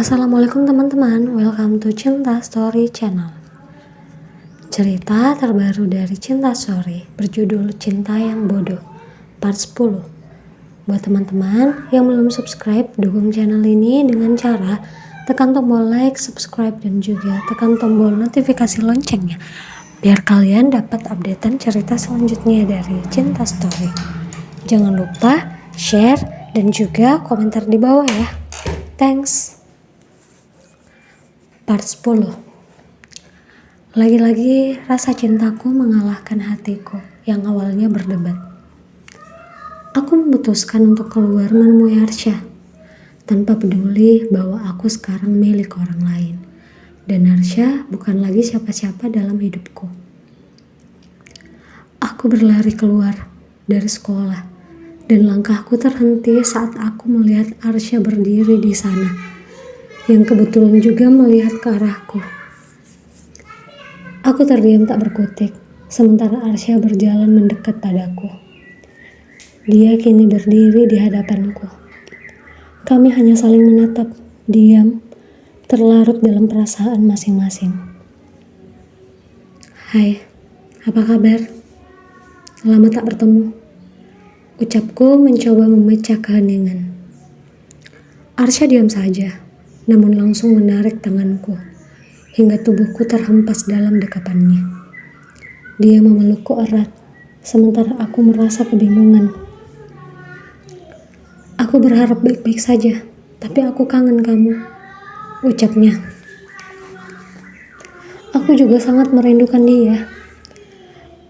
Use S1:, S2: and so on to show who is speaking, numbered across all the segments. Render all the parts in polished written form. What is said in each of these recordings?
S1: Assalamualaikum teman-teman, welcome to Cinta Story Channel. Cerita terbaru dari Cinta Story berjudul Cinta yang Bodoh Part 10. Buat teman-teman yang belum subscribe, dukung channel ini dengan cara tekan tombol like, subscribe, dan juga tekan tombol notifikasi loncengnya biar kalian dapat updatean cerita selanjutnya dari Cinta Story. Jangan lupa share dan juga komentar di bawah ya. Thanks. Part 10. Lagi-lagi rasa cintaku mengalahkan hatiku yang awalnya berdebat. Aku memutuskan untuk keluar menemui Arsya, tanpa peduli bahwa aku sekarang milik orang lain, dan Arsya bukan lagi siapa-siapa dalam hidupku. Aku berlari keluar dari sekolah, dan langkahku terhenti saat aku melihat Arsya berdiri di sana, yang kebetulan juga melihat ke arahku. Aku terdiam tak berkutik, sementara Arsya berjalan mendekat padaku. Dia kini berdiri di hadapanku. Kami hanya saling menatap, diam, terlarut dalam perasaan masing-masing. Hai, apa kabar? Lama tak bertemu. Ucapku mencoba memecah keheningan. Arsya diam saja, namun langsung menarik tanganku, hingga tubuhku terhempas dalam dekapannya. Dia memelukku erat, sementara aku merasa kebingungan. Aku berharap baik-baik saja, tapi aku kangen kamu, ucapnya. Aku juga sangat merindukan dia.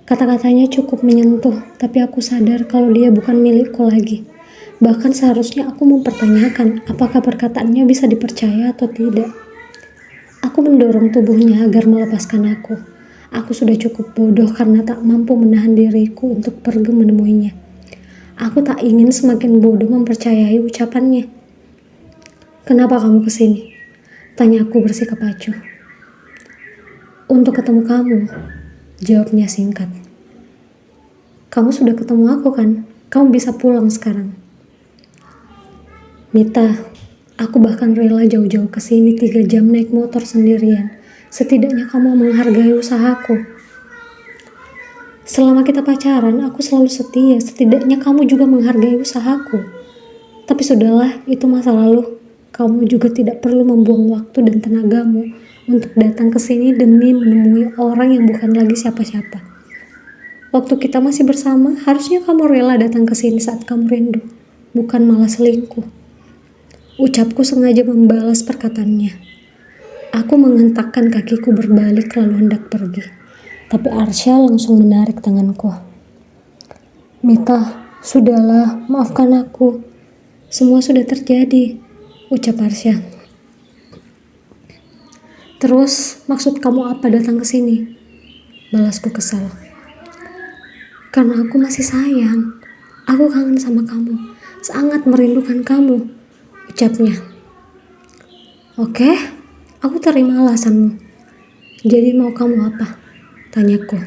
S1: Kata-katanya cukup menyentuh, tapi aku sadar kalau dia bukan milikku lagi. Bahkan seharusnya aku mempertanyakan apakah perkataannya bisa dipercaya atau tidak. Aku mendorong tubuhnya agar melepaskan aku. Aku sudah cukup bodoh karena tak mampu menahan diriku untuk pergi menemuinya. Aku tak ingin semakin bodoh mempercayai ucapannya. Kenapa kamu kesini? Tanya aku bersikap acuh. Untuk ketemu kamu, jawabnya singkat. Kamu sudah ketemu aku kan? Kamu bisa pulang sekarang. Mita, aku bahkan rela jauh-jauh ke sini 3 jam naik motor sendirian. Setidaknya kamu menghargai usahaku. Selama kita pacaran, aku selalu setia. Setidaknya kamu juga menghargai usahaku. Tapi sudahlah, itu masa lalu. Kamu juga tidak perlu membuang waktu dan tenagamu untuk datang ke sini demi menemui orang yang bukan lagi siapa-siapa. Waktu kita masih bersama, harusnya kamu rela datang ke sini saat kamu rindu, bukan malah selingkuh. Ucapku sengaja membalas perkataannya. Aku menghentakkan kakiku berbalik lalu hendak pergi. Tapi Arsya langsung menarik tanganku. Mita, sudahlah, maafkan aku. Semua sudah terjadi, ucap Arsya. Terus, maksud kamu apa datang ke sini? Balasku kesal. Karena aku masih sayang. Aku kangen sama kamu. Sangat merindukan kamu, ucapnya. Oke, aku terima alasanmu. Jadi mau kamu apa? Tanyaku.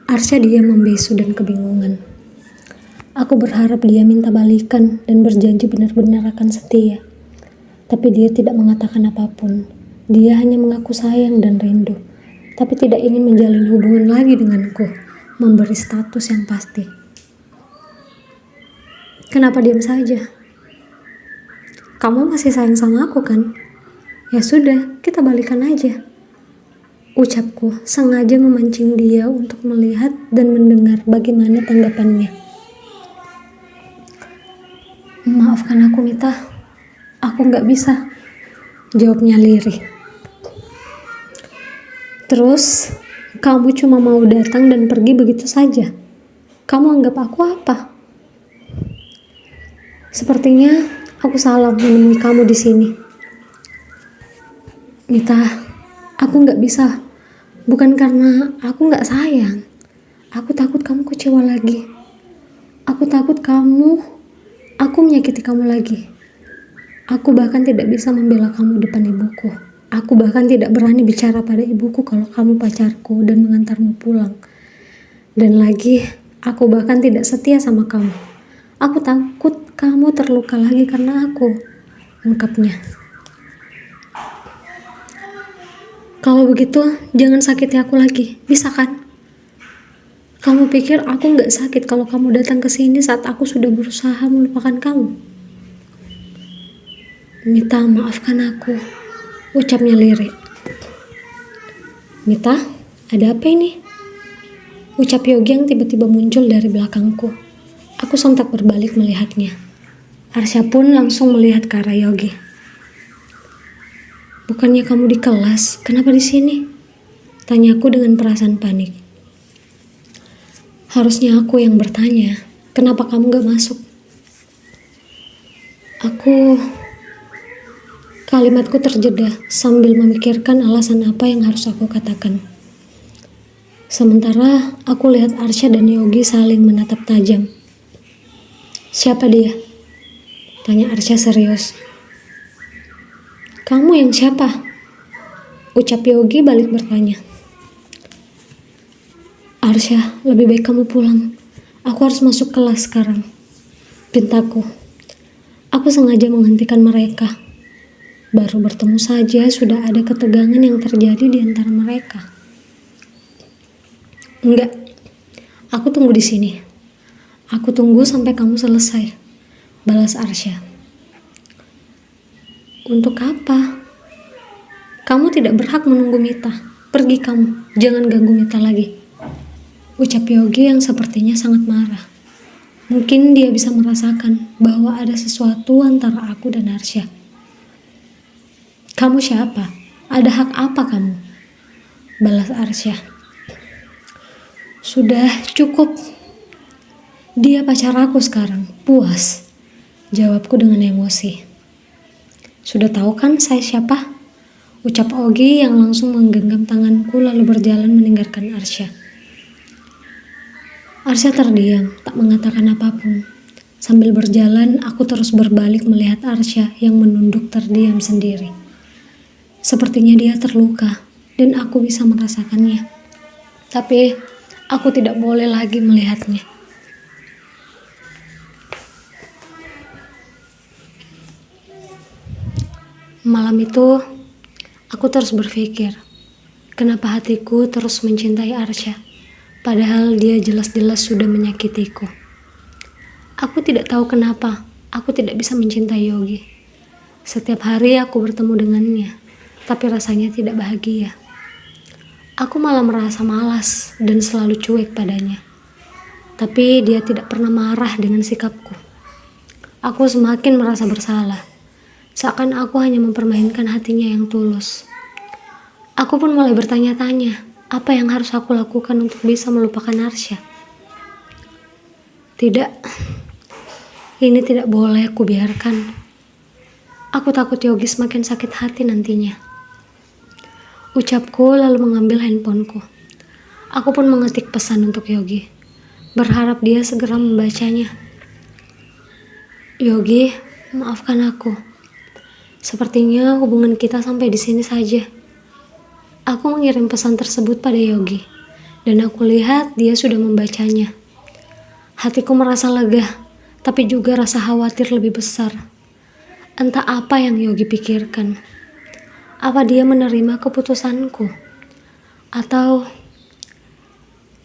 S1: Arsya diam membisu dan kebingungan. Aku berharap dia minta balikan dan berjanji benar-benar akan setia. Tapi dia tidak mengatakan apapun. Dia hanya mengaku sayang dan rindu, tapi tidak ingin menjalin hubungan lagi denganku, memberi status yang pasti. Kenapa diam saja? Kamu masih sayang sama aku kan? Ya sudah, kita balikan aja. Ucapku sengaja memancing dia untuk melihat dan mendengar bagaimana tanggapannya. Maafkan aku, Mita. Aku gak bisa, jawabnya lirih. Terus, kamu cuma mau datang dan pergi begitu saja? Kamu anggap aku apa? Sepertinya aku salah menemui kamu di sini. Mita, aku gak bisa. Bukan karena aku gak sayang. Aku takut kamu kecewa lagi. Aku takut aku menyakiti kamu lagi. Aku bahkan tidak bisa membela kamu depan ibuku. Aku bahkan tidak berani bicara pada ibuku kalau kamu pacarku dan mengantarmu pulang. Dan lagi, aku bahkan tidak setia sama kamu. Aku takut kamu terluka lagi karena aku. ungkapnya. Kalau begitu, jangan sakiti aku lagi, bisa kan? Kamu pikir aku nggak sakit kalau kamu datang ke sini saat aku sudah berusaha melupakan kamu? Mita, maafkan aku, ucapnya lirik. Mita, ada apa ini? Ucap Yogi yang tiba-tiba muncul dari belakangku. Aku sontak berbalik melihatnya. Arsya pun langsung melihat ke arah Yogi. Bukannya kamu di kelas, kenapa di sini? Tanyaku dengan perasaan panik. Harusnya aku yang bertanya, kenapa kamu gak masuk? Kalimatku terjeda sambil memikirkan alasan apa yang harus aku katakan. Sementara aku lihat Arsya dan Yogi saling menatap tajam. Siapa dia? Tanya Arsya serius. Kamu yang siapa? Ucap Yogi balik bertanya. Arsya, lebih baik kamu pulang. Aku harus masuk kelas sekarang. Pintaku. Aku sengaja menghentikan mereka. Baru bertemu saja sudah ada ketegangan yang terjadi di antara mereka. Enggak, aku tunggu di sini. Aku tunggu sampai kamu selesai, balas Arsya. Untuk apa? Kamu tidak berhak menunggu Mita. Pergi kamu, jangan ganggu Mita lagi. Ucap Yogi yang sepertinya sangat marah. Mungkin dia bisa merasakan bahwa ada sesuatu antara aku dan Arsya. Kamu siapa? Ada hak apa kamu? Balas Arsya. Sudah cukup. Dia pacar aku sekarang. Puas. Jawabku dengan emosi. Sudah tahu kan saya siapa? Ucap Ogi yang langsung menggenggam tanganku lalu berjalan meninggalkan Arsya. Arsya terdiam, tak mengatakan apapun. Sambil berjalan, aku terus berbalik melihat Arsya yang menunduk terdiam sendiri. Sepertinya dia terluka dan aku bisa merasakannya. Tapi aku tidak boleh lagi melihatnya. Malam itu, aku terus berpikir, kenapa hatiku terus mencintai Arsya, padahal dia jelas-jelas sudah menyakitiku. Aku tidak tahu kenapa, aku tidak bisa mencintai Yogi. Setiap hari aku bertemu dengannya, tapi rasanya tidak bahagia. Aku malah merasa malas dan selalu cuek padanya. Tapi dia tidak pernah marah dengan sikapku. Aku semakin merasa bersalah. Seakan aku hanya mempermainkan hatinya yang tulus. Aku pun mulai bertanya-tanya, apa yang harus aku lakukan untuk bisa melupakan Arsya? Tidak, ini tidak boleh aku biarkan. Aku takut Yogi semakin sakit hati nantinya. Ucapku lalu mengambil handphoneku. Aku pun mengetik pesan untuk Yogi, berharap dia segera membacanya. Yogi, maafkan aku. Sepertinya hubungan kita sampai di sini saja. Aku mengirim pesan tersebut pada Yogi, dan aku lihat dia sudah membacanya. Hatiku merasa lega, tapi juga rasa khawatir lebih besar. Entah apa yang Yogi pikirkan. Apa dia menerima keputusanku? Atau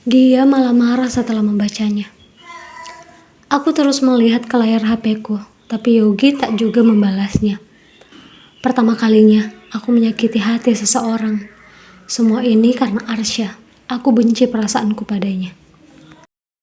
S1: dia malah marah setelah membacanya? Aku terus melihat ke layar HP-ku, tapi Yogi tak juga membalasnya. Pertama kalinya, aku menyakiti hati seseorang. Semua ini karena Arsya. Aku benci perasaanku padanya.